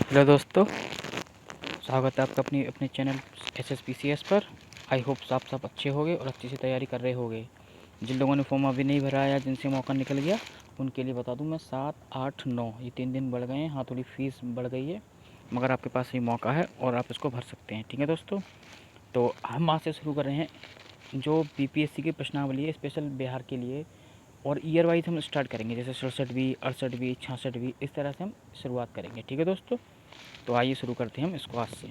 Hello दोस्तों, स्वागत है आपका अपनी अपने चैनल SSPCS पर। आई होप आप सब अच्छे होंगे और अच्छी से तैयारी कर रहे होंगे। जिन लोगों ने फॉर्म अभी नहीं भरा या जिनसे मौका निकल गया उनके लिए बता दूं मैं 7, 8, 9 ये 3 दिन बढ़ गए हैं। हाँ, थोड़ी फ़ीस बढ़ गई है मगर आपके पास ये मौका है और आप इसको भर सकते हैं। ठीक है दोस्तों, तो हम आज से शुरू कर रहे हैं जो BPSC की प्रश्नावली है स्पेशल बिहार के लिए। और ईयर वाइज हम स्टार्ट करेंगे, जैसे 67वीं, 68वीं, 66वीं, इस तरह से हम शुरुआत करेंगे। ठीक है दोस्तों, तो आइए शुरू करते हैं हम इसको आज से।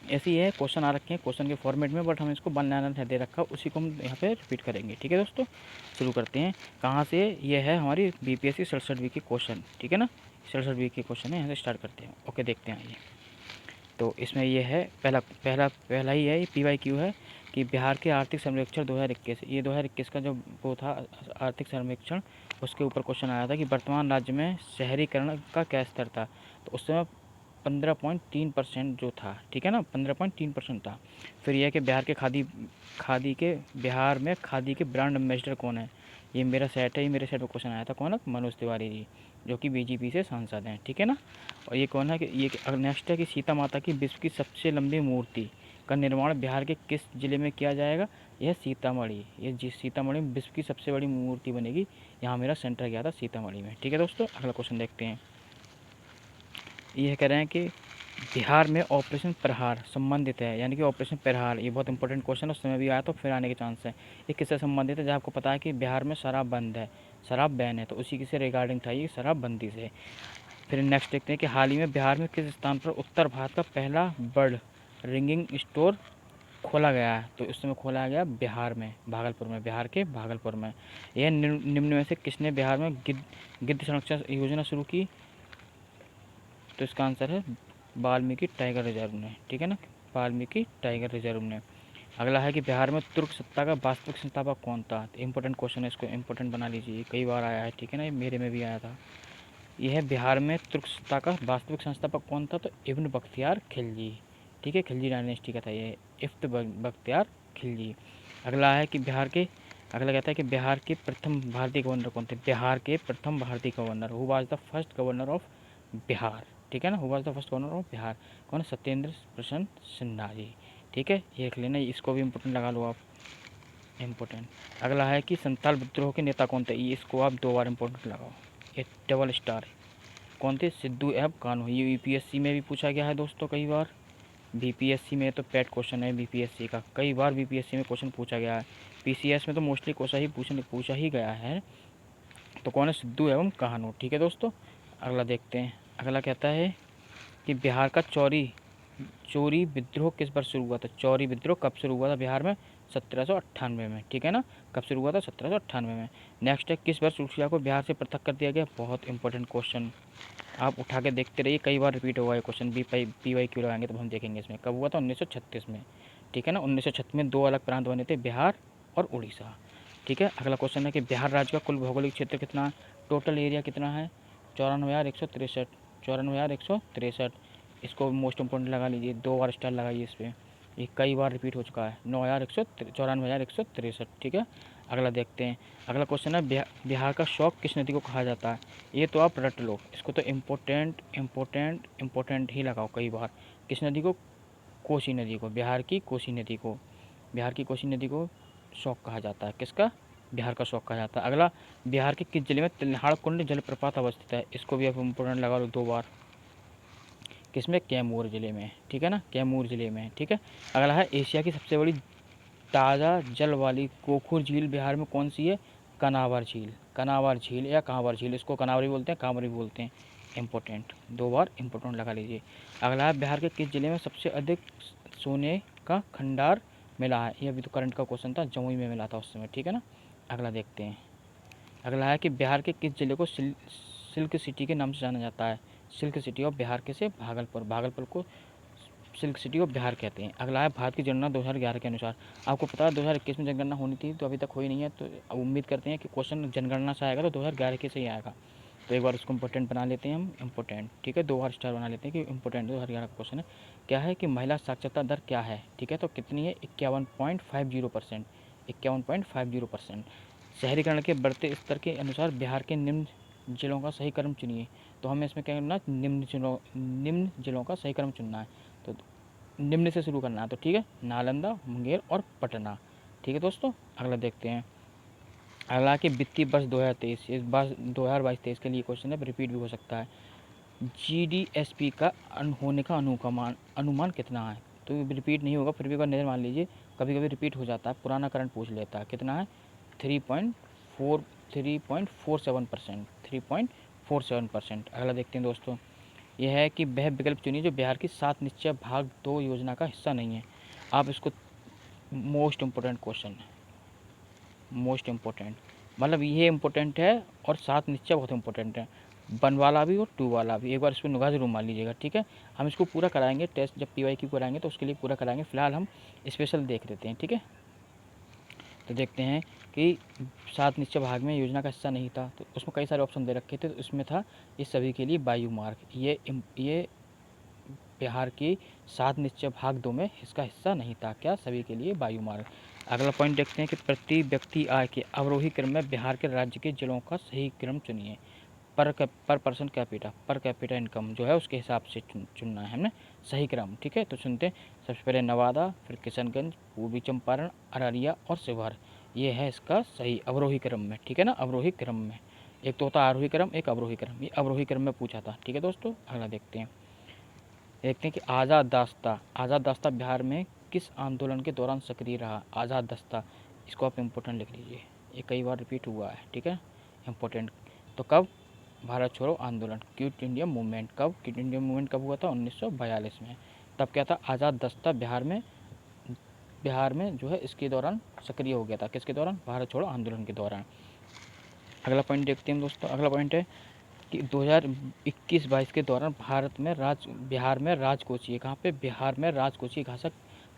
ऐसे ही है, क्वेश्चन आ रखे हैं क्वेश्चन के फॉर्मेट में, बट हम इसको बनाना दे रखा उसी को हम यहाँ पे रिपीट करेंगे। ठीक है दोस्तों, शुरू करते हैं। कहाँ से? ये है हमारी BPSC 67वीं की क्वेश्चन। ठीक है ना, 67वीं के क्वेश्चन है, यहाँ से स्टार्ट करते हैं। ओके, देखते हैं। आइए, तो इसमें ये है पहला पहला पहला ही है, ये PYQ है कि बिहार के आर्थिक सर्वेक्षण 2021, ये 2021 का जो वो था आर्थिक सर्वेक्षण, उसके ऊपर क्वेश्चन आया था कि वर्तमान राज्य में शहरीकरण का क्या स्तर था। तो उस समय 15.3% जो था, ठीक है ना, 15.3% था। फिर यह है कि बिहार के खादी के बिहार में खादी के ब्रांड एम्बेसडर कौन है। ये मेरा सेट है, ये मेरे सेट में क्वेश्चन आया था। कौन है? मनोज तिवारी जी, जो कि BJP से सांसद हैं। ठीक है ना। और ये कौन है कि ये नेक्स्ट है कि सीता माता की विश्व की सबसे लंबी मूर्ति का निर्माण बिहार के किस जिले में किया जाएगा। यह सीतामढ़ी, ये सीतामढ़ी में विश्व की सबसे बड़ी मूर्ति बनेगी। यहाँ मेरा सेंटर गया था सीतामढ़ी में। ठीक है दोस्तों, अगला क्वेश्चन देखते हैं। ये कह रहे हैं कि बिहार में ऑपरेशन प्रहार संबंधित है, यानी कि ऑपरेशन प्रहार, ये बहुत इंपॉर्टेंट क्वेश्चन है, उस समय भी आया तो फिर आने के चांस है। ये किससे संबंधित है? जब आपको पता है कि बिहार में शराब बंद है, शराब बैन है, तो उसी के से रिगार्डिंग था ये, शराबबंदी से। फिर नेक्स्ट देखते हैं कि हाल ही में बिहार में किस स्थान पर उत्तर भारत का पहला बर्ड रिंगिंग स्टोर खोला गया है। तो उस समय खोला गया बिहार में, भागलपुर में, बिहार के भागलपुर में। यह निम्न में से किसने बिहार में गिद्ध संरक्षण योजना शुरू की। तो इसका आंसर है वाल्मीकि टाइगर रिजर्व ने। ठीक है ना, वाल्मीकि टाइगर रिजर्व ने। अगला है कि बिहार में तुर्क सत्ता का वास्तविक संस्थापक कौन था। तो इंपॉर्टेंट क्वेश्चन है, इसको इंपॉर्टेंट बना लीजिए, कई बार आया है। ठीक है ना, ये मेरे में भी आया था। यह है बिहार में तुर्क सत्ता का वास्तविक संस्थापक कौन था। तो इब्न बख्तियार खिलजी। ठीक है, खिलजी डायनेस्टी का था ये, इब्न बख्तियार खिलजी। अगला है कि अगला कहता है कि बिहार के प्रथम भारतीय गवर्नर कौन थे। बिहार के प्रथम भारतीय governor, who was the first governor of Bihar. ठीक है ना, who was the first governor of Bihar. कौन? सत्येंद्र प्रसन्न सिन्हा जी। ठीक है, ये लिख लेना, इसको भी इम्पोर्टेंट लगा लो आप, इम्पोर्टेंट। अगला है कि संताल विद्रोह के नेता कौन थे। ये इसको आप 2 बार इम्पोर्टेंट लगाओ, ये डबल स्टार। कौन थे? सिद्धू एब कान्हू। ये UPSC में भी पूछा गया है दोस्तों कई बार। BPSC में तो पेट क्वेश्चन है BPSC का, कई बार BPSC में क्वेश्चन पूछा गया है। PCS में तो मोस्टली क्वेश्चन पूछा ही गया है। तो कौन है? सिद्धू एवं कान्हू। ठीक है दोस्तों, अगला देखते हैं। अगला कहता है कि बिहार का चोरी विद्रोह किस बार शुरू हुआ था। चौरी विद्रोह कब शुरू हुआ था बिहार में? 1798 में। ठीक है ना, कब शुरू हुआ था? 1798 में। नेक्स्ट है, किस वर्ष उड़ीसा को बिहार से पृथक कर दिया गया। बहुत इंपॉर्टेंट क्वेश्चन, आप उठा के देखते रहिए, कई बार रिपीट हुआ है क्वेश्चन। PYQ लगाएंगे तब हम देखेंगे इसमें कब हुआ था। 1936 में। ठीक है ना, 1936 में 2 अलग प्रांत बने थे, बिहार और उड़ीसा। ठीक है, अगला क्वेश्चन है कि बिहार राज्य का कुल भौगोलिक क्षेत्र कितना है। टोटल एरिया कितना है? 94,163। 94,163। इसको मोस्ट इंपॉर्टेंट लगा लीजिए, 2 बार स्टार लगाइए इस पर, ये कई बार रिपीट हो चुका है। 94,163। ठीक है, अगला देखते हैं। अगला क्वेश्चन है बिहार का शौक किस नदी को कहा जाता है। ये तो आप रट लो, इसको तो इम्पोर्टेंट इम्पोर्टेंट इम्पोर्टेंट ही लगाओ कई बार। किस नदी को? कोसी नदी को, बिहार की कोसी नदी को, बिहार की कोसी नदी को शौक कहा जाता है। किसका? बिहार का शौक कहा जाता है। अगला, बिहार के किस जिले में तिल्हाड़ कुंड जलप्रपात अवस्थित है। इसको भी आप इम्पोर्टेंट लगा लो 2 बार। किसमें? कैमूर जिले में। ठीक है ना, कैमूर जिले में। ठीक है, अगला है एशिया की सबसे बड़ी ताज़ा जल वाली गोखुर झील बिहार में कौन सी है। कनावर झील, कनावर झील या कांवर झील, इसको कनावर भी बोलते हैं, कांवर भी बोलते हैं। इंपॉर्टेंट, 2 बार इंपॉर्टेंट लगा लीजिए। अगला है बिहार के किस जिले में सबसे अधिक सोने का खंडार मिला है। ये अभी तो करंट का क्वेश्चन था, जमुई में मिला था उस समय। ठीक है ना, अगला देखते हैं। अगला है कि बिहार के किस जिले को सिल्क सिटी के नाम से जाना जाता है। सिल्क सिटी ऑफ बिहार कैसे? भागलपुर, भागलपुर को सिल्क सिटी ऑफ बिहार कहते हैं। अगला है भारत की जनगणना 2011 के अनुसार। आपको पता है 2021 में जनगणना होनी थी, तो अभी तक हुई नहीं है, तो अब उम्मीद करते हैं कि क्वेश्चन जनगणना से आएगा तो 2011 के से ही आएगा। तो एक बार उसको इंपॉर्टेंट बना लेते हैं हम, इंपॉर्टेंट। ठीक है, 2 बार स्टार बना लेते हैं कि इंपॉर्टेंट 2011 का क्वेश्चन है। क्या है कि महिला साक्षरता दर क्या है। ठीक है, तो कितनी है? 51.50%। 51.50%। शहरीकरण के बढ़ते स्तर के अनुसार बिहार के निम्न जिलों का सही क्रम चुनिए। तो हमें इसमें क्या करना है, निम्न जिलों का सही क्रम चुनना है। तो निम्न से शुरू करना है। तो ठीक है, नालंदा, मुंगेर और पटना। ठीक है दोस्तों, अगला देखते हैं। अगला कि वित्तीय वर्ष 2023, इस बार 2022-23 के लिए क्वेश्चन है, रिपीट भी हो सकता है। जीडीएसपी का होने का अनुमान कितना है? तो रिपीट नहीं होगा, फिर भी एक बार नज़र मान लीजिए, कभी कभी रिपीट हो जाता है, पुराना करंट पूछ लेता है। कितना है? 3.47%। 3.47%। अगला देखते हैं दोस्तों, यह है कि वह विकल्प चुनिए जो बिहार की 7 निश्चय भाग 2 योजना का हिस्सा नहीं है। आप इसको, मोस्ट इम्पोर्टेंट क्वेश्चन है, मोस्ट इम्पोर्टेंट, मतलब ये इम्पोर्टेंट है और 7 निश्चय बहुत इम्पोर्टेंट है, 1 वाला भी और 2 वाला भी। एक बार इस पर निगाह जरूर मान लीजिएगा। ठीक है, हम इसको पूरा कराएंगे, टेस्ट जब PYQ कराएंगे तो उसके लिए पूरा कराएंगे, फिलहाल हम स्पेशल देख लेते हैं। ठीक है, तो देखते हैं कि 7 निश्चय भाग में योजना का हिस्सा नहीं था, तो उसमें कई सारे ऑप्शन दे रखे थे। तो इसमें था ये सभी के लिए वायु मार्ग, ये बिहार की 7 निश्चय भाग 2 में इसका हिस्सा नहीं था। क्या? सभी के लिए वायु मार्ग। अगला पॉइंट देखते हैं कि प्रति व्यक्ति आय के अवरोही क्रम में बिहार के राज्य के जिलों का सही क्रम चुनिए। पर person capita, per capita income जो है उसके हिसाब से चुनना है हमने सही क्रम। ठीक है, तो सुनते हैं। सबसे पहले नवादा, फिर किशनगंज, पूर्वी चंपारण, अररिया और शिवहर। ये है इसका सही अवरोही क्रम में। ठीक है ना, अवरोही क्रम में। एक तो होता है आरोही क्रम, एक अवरोही क्रम, ये अवरोही क्रम में पूछा था। ठीक है दोस्तों, अगला देखते हैं। कि आज़ाद दास्ता बिहार में किस आंदोलन के दौरान सक्रिय रहा? आज़ाद दास्ता, इसको आप इम्पोर्टेंट लिख लीजिए, ये कई बार रिपीट हुआ है। ठीक है, इम्पोर्टेंट। तो कब? भारत छोड़ो आंदोलन, क्विट इंडिया मूवमेंट। कब क्विट इंडिया मूवमेंट कब हुआ था? 1942 में। तब क्या था? आज़ाद दास्ता बिहार में जो है इसके दौरान सक्रिय हो गया था। किसके दौरान? भारत छोड़ो आंदोलन के दौरान। अगला पॉइंट देखते हैं दोस्तों। अगला पॉइंट है कि 2021-22 के दौरान बिहार में राजकोषीय, कहाँ पे? बिहार में राजकोषीय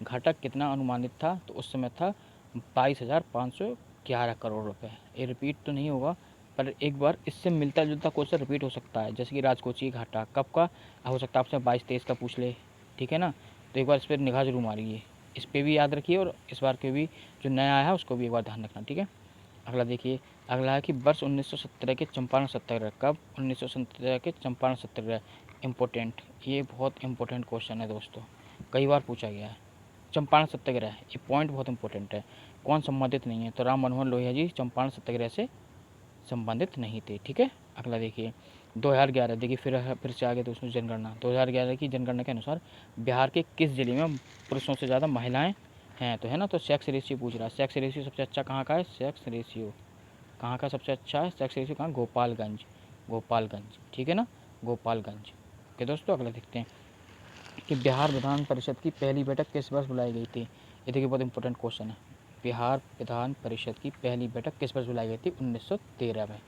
घाटा कितना अनुमानित था? तो उस समय था 22,511 करोड़ रुपए। ये रिपीट तो नहीं होगा, पर एक बार इससे मिलता जुलता क्वेश्चन रिपीट हो सकता है, जैसे कि राजकोषीय घाटा कब का हो सकता है, आपसे 22-23 का पूछ ले। ठीक है ना, तो एक बार इस पर निगाह जरूर मारिए, इस पर भी याद रखिए, और इस बार के भी जो नया आया है उसको भी एक बार ध्यान रखना। ठीक है, अगला देखिए। अगला है कि वर्ष 1917 के चंपारण सत्याग्रह कब? 1917 के चंपारण सत्याग्रह। इम्पोर्टेंट, ये बहुत इंपॉर्टेंट क्वेश्चन है दोस्तों, कई बार पूछा गया है। चंपारण सत्याग्रह, ये पॉइंट बहुत इंपॉर्टेंट है। कौन संबंधित नहीं है? तो राम मनोहर लोहिया जी चंपारण सत्याग्रह से संबंधित नहीं थे। ठीक है, अगला देखिए। 2011, देखिए फिर से आगे दोस्तों जनगणना। 2011 की जनगणना के अनुसार बिहार के किस जिले में पुरुषों से ज़्यादा महिलाएं हैं? तो है ना, तो सेक्स रेशियो पूछ रहा है। सेक्स रेशियो सबसे अच्छा कहाँ का है? सेक्स रेशियो कहाँ का सबसे अच्छा है? सेक्स रेशियो कहाँ? गोपालगंज। गोपालगंज, ठीक है ना, गोपालगंज। ओके दोस्तों, अगला देखते हैं कि बिहार विधान परिषद की पहली बैठक किस वर्ष बुलाई गई थी? ये देखिए बहुत इंपॉर्टेंट क्वेश्चन है। बिहार विधान परिषद की पहली बैठक किस वर्ष बुलाई गई थी? 1913 में।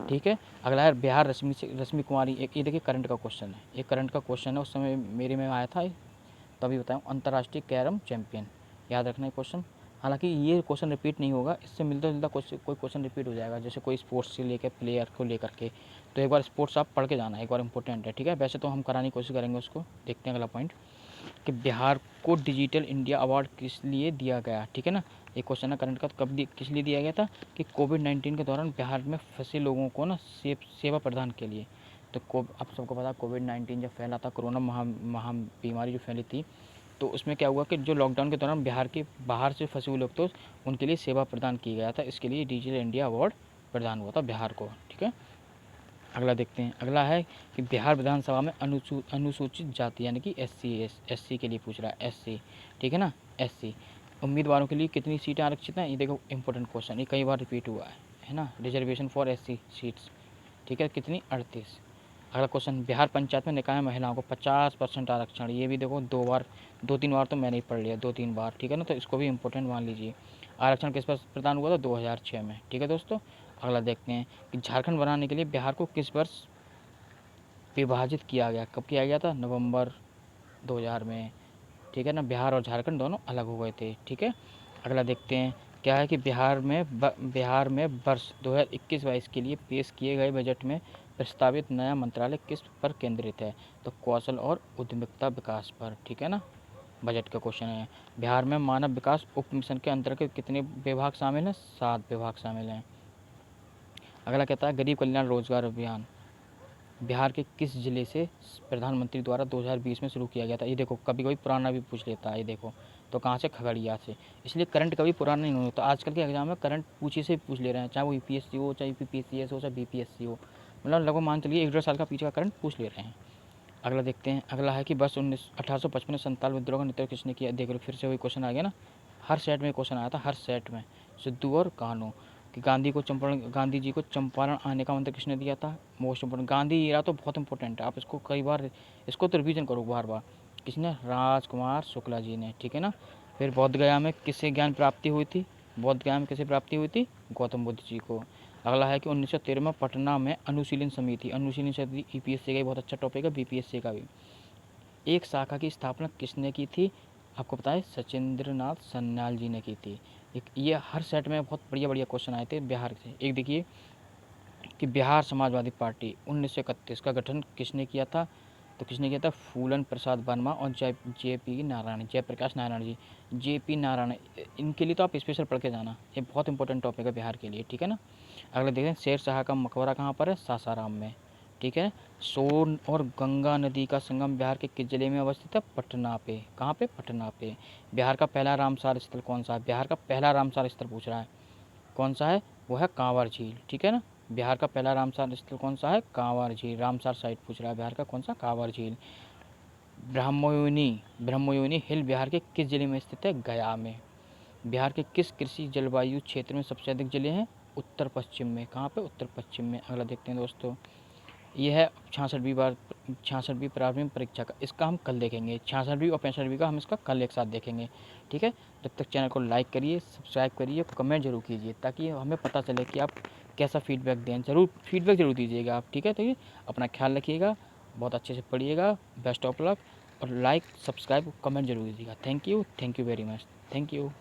ठीक है, अगला है बिहार रश्मि कुमारी। एक ये देखिए करंट का क्वेश्चन है, ये करंट का क्वेश्चन है, उस समय मेरे में आया था, तभी बताऊँ। अंतर्राष्ट्रीय कैरम चैंपियन, याद रखना है क्वेश्चन। हालांकि ये क्वेश्चन रिपीट नहीं होगा, इससे मिलता जुलता कोई क्वेश्चन रिपीट हो जाएगा, जैसे कोई स्पोर्ट्स से लेकर प्लेयर को लेकर के। तो एक बार स्पोर्ट्स आप पढ़ के जाना, एक बार इंपॉर्टेंट है। ठीक है, वैसे तो हम कराने की कोशिश करेंगे उसको। देखते हैं अगला पॉइंट कि बिहार को डिजिटल इंडिया अवार्ड किस लिए दिया गया? ठीक है ना, एक क्वेश्चन है करंट का। तो किस लिए दिया गया था? कि कोविड-19 के दौरान बिहार में फंसे लोगों को ना सेवा प्रदान के लिए। तो आप सबको पता, कोविड-19 जब फैला था, कोरोना महा बीमारी जो फैली थी, तो उसमें क्या हुआ कि जो लॉकडाउन के दौरान बिहार के बाहर से फंसे हुए लोग, तो उनके लिए सेवा प्रदान किया गया था। इसके लिए डिजिटल इंडिया अवार्ड प्रदान हुआ था बिहार को। ठीक है, अगला देखते हैं। अगला है कि बिहार विधानसभा में अनुसूचित जाति यानी कि SC के लिए पूछ रहा है, SC। ठीक है ना, SC उम्मीदवारों के लिए कितनी सीटें आरक्षित हैं? ये देखो इंपॉर्टेंट क्वेश्चन, ये कई बार रिपीट हुआ है ना। रिजर्वेशन फॉर SC सीट्स, ठीक है, कितनी? 38। अगला क्वेश्चन, बिहार पंचायत में निकाय महिलाओं को 50% आरक्षण। ये भी देखो 2-3 बार तो मैंने ही पढ़ लिया, 2-3 बार। ठीक है ना, तो इसको भी इंपॉर्टेंट मान लीजिए। आरक्षण किस पर प्रदान हुआ था? 2006 में। ठीक है दोस्तों, अगला देखते हैं कि झारखंड बनाने के लिए बिहार को किस वर्ष विभाजित किया गया? कब किया गया था? नवंबर 2000 में। ठीक है ना, बिहार और झारखंड दोनों अलग हो गए थे। ठीक है, अगला देखते हैं। क्या है कि बिहार में वर्ष 2021-22 के लिए पेश किए गए बजट में प्रस्तावित नया मंत्रालय किस पर केंद्रित है? तो कौशल और उद्यमिता विकास पर। ठीक है ना, बजट का क्वेश्चन है। बिहार में मानव विकास उप मिशन के अंतर्गत कितने विभाग शामिल हैं? 7 विभाग शामिल हैं। अगला कहता है गरीब कल्याण रोजगार अभियान बिहार के किस जिले से प्रधानमंत्री द्वारा 2020 में शुरू किया गया था। ये देखो कभी कभी पुराना भी पूछ लेता है, ये देखो तो कहाँ से, खगड़िया से। इसलिए करंट कभी पुराना नहीं होता। आजकल के एग्जाम में करंट पूछी से पूछ ले रहे हैं, चाहे वो यूपीएससी हो, चाहे यूपीपीसीएस हो, चाहे बीपीएससी हो, मतलब लगभग मान चलिए 1-1.5 साल का पीछे का करंट पूछ ले रहे हैं। अगला देखते हैं। अगला है कि वर्ष 1855 में संताल विद्रोह का नेतृत्व किसने किया। देख लो फिर से वही क्वेश्चन आ गया ना, हर सेट में क्वेश्चन आया था, हर सेट में। सिद्धू और कान्हू कि गांधी जी को चंपारण आने का मंत्र किसने दिया था। मोस्ट इंपोर्टेंट, गांधी ईरा तो बहुत इंपॉर्टेंट है, आप इसको कई बार, इसको तो रिवीजन करो बार बार। किसने, राजकुमार शुक्ला जी ने, ठीक है ना। फिर बोध गया में किससे ज्ञान प्राप्ति हुई थी, बोध गया में किसे प्राप्ति हुई थी, गौतम बुद्ध जी को। अगला है कि 1913 में पटना में अनुशीलन समिति, अनुशीलन समिति यूपीएससी का ही बहुत अच्छा टॉपिक है, बीपीएससी का भी। एक शाखा की स्थापना किसने की थी, आपको पता है सचिंद्र नाथ सन्याल जी ने की थी। एक ये हर सेट में बहुत बढ़िया बढ़िया क्वेश्चन आए थे बिहार से। एक देखिए कि बिहार समाजवादी पार्टी 1931 का गठन किसने किया था, तो किसने किया था, फूलन प्रसाद वर्मा और जेपी नारायण, जयप्रकाश नारायण जी, जेपी नारायण। इनके लिए तो आप स्पेशल पढ़ के जाना, ये बहुत इंपॉर्टेंट टॉपिक है बिहार के लिए, ठीक है ना। अगला देखते हैं शेर शाह का मकबरा कहाँ पर है, सासाराम में, ठीक है। सोन और गंगा नदी का संगम बिहार के किस जिले में अवस्थित है, पटना पे। कहाँ पे, पटना पे। बिहार का पहला रामसार स्थल कौन सा है, बिहार का पहला रामसार स्थल पूछ रहा है, कौन सा है, वो है कांवर झील, ठीक है ना। बिहार का पहला रामसार स्थल कौन सा है, कांवर झील। रामसार साइट पूछ रहा है बिहार का, कौन सा, कांवर झील। ब्रह्मयोनी हिल बिहार के किस जिले में स्थित है, गया में। बिहार के किस कृषि जलवायु क्षेत्र में सबसे अधिक जिले हैं, उत्तर पश्चिम में। कहाँ पे, उत्तर पश्चिम में। अगला देखते हैं दोस्तों, ये है 66वीं प्रारंभिक परीक्षा का, इसका हम कल देखेंगे। 66वीं और 65वीं का हम इसका कल एक साथ देखेंगे, ठीक है। जब तक चैनल को लाइक करिए, सब्सक्राइब करिए, कमेंट जरूर कीजिए, ताकि हमें पता चले कि आप कैसा फीडबैक दें। फीडबैक जरूर दीजिएगा आप, ठीक है। तो ये अपना ख्याल रखिएगा, बहुत अच्छे से पढ़िएगा, बेस्ट ऑफ लक, और लाइक सब्सक्राइब कमेंट जरूर दीजिएगा। Thank you very much, thank you.